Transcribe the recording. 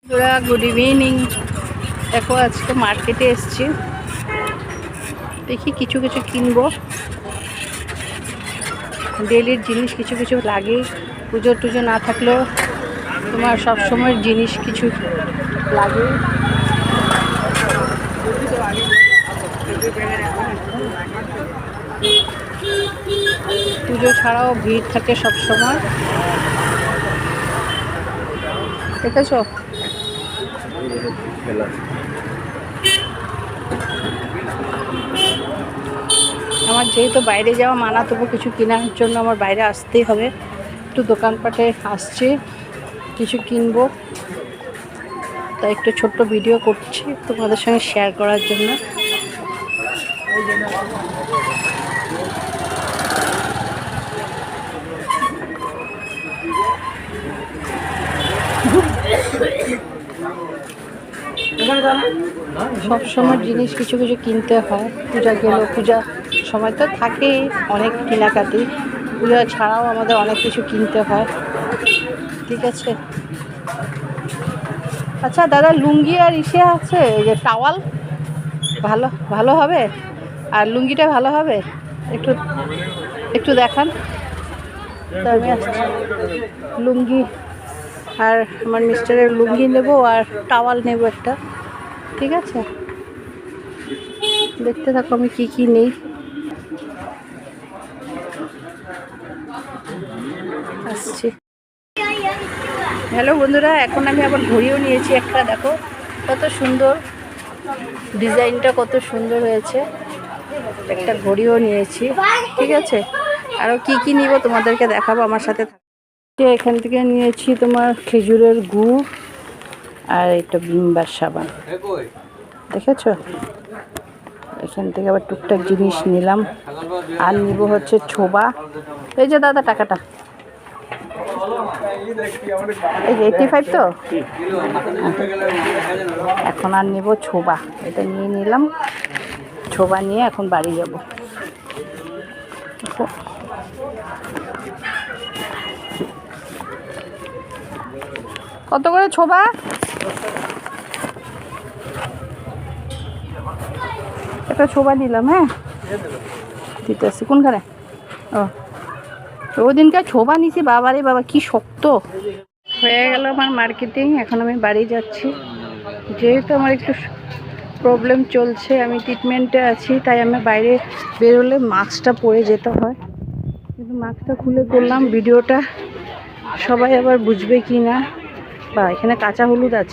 Good evening. দেখো আজকে মার্কেটে এসছি, দেখি কিছু কিছু কিনবো। ডেলির জিনিস কিছু কিছু লাগে, পুজো টুজো না থাকলেও তোমার সব সময় জিনিস কিছু লাগে। পুজো ছাড়াও ভিড় থাকে সব সময়, দেখেছো? আমার যেহেতু বাইরে যাওয়া মানা, তবু কিছু কেনার জন্য আমার বাইরে আসতেই হবে। একটু দোকানপাটে আসছি, কিছু কিনবো, তাই একটু ছোট্ট ভিডিও করছি তোমাদের সঙ্গে শেয়ার করার জন্য। সব সময় জিনিস কিছু কিছু কিনতে হয়। পূজা গেল, পূজা সময় তো থাকেই অনেক কেনাকাটি, পূজা ছাড়াও আমাদের অনেক কিছু কিনতে হয়। ঠিক আছে, আচ্ছা দাদা, লুঙ্গি আর ইসে আছে, এই যে টাওয়াল ভালো ভালো হবে, আর লুঙ্গিটা ভালো হবে, একটু একটু দেখান তো। আমি আসছি, লুঙ্গি আর আমার মিস্টারের লুঙ্গি নেব আর টাওয়াল নেব একটা। ঠিক আছে, দেখতে থাকো আমি কি কি নেই। আসছি। হ্যালো বন্ধুরা, এখন আমি আবার ঘড়িও নিয়েছি একটা। দেখো কত সুন্দর ডিজাইনটা, কত সুন্দর হয়েছে। একটা ঘড়িও নিয়েছি। ঠিক আছে, আরও কি কি নিব তোমাদেরকে দেখাবো, আমার সাথে এখান থেকে নিয়েছি তোমার খেজুরের গুড় আর একটা ভিমবার সাবান, দেখেছো? এখান থেকে আবার টুকটাক জিনিস নিলাম। আর নিব হচ্ছে ছোবা। এই যে দাদা টাকাটা, এই যে 85 তো। এখন আর নেব ছোবা, এটা নিয়ে নিলাম। ছোবা নিয়ে এখন বাড়ি যাব। কত করে ছোবা? একটা ছোবা নিলাম। হ্যাঁ দিতেছি, কোনখানে? ওই দিনকার ছোবা নিছি, বাবারে বাবা কি শক্ত। হয়ে গেল আমার মার্কেটিং, এখন আমি বাড়ি যাচ্ছি। যেহেতু আমার একটু প্রবলেম চলছে, আমি ট্রিটমেন্টে আছি, তাই আমি বাইরে বেরোলে মাস্কটা পরে যেতে হয়। কিন্তু মাস্কটা খুলে করলাম ভিডিওটা, সবাই আবার বুঝবে কি না। বা এখানে কাঁচা হলুদ আছে।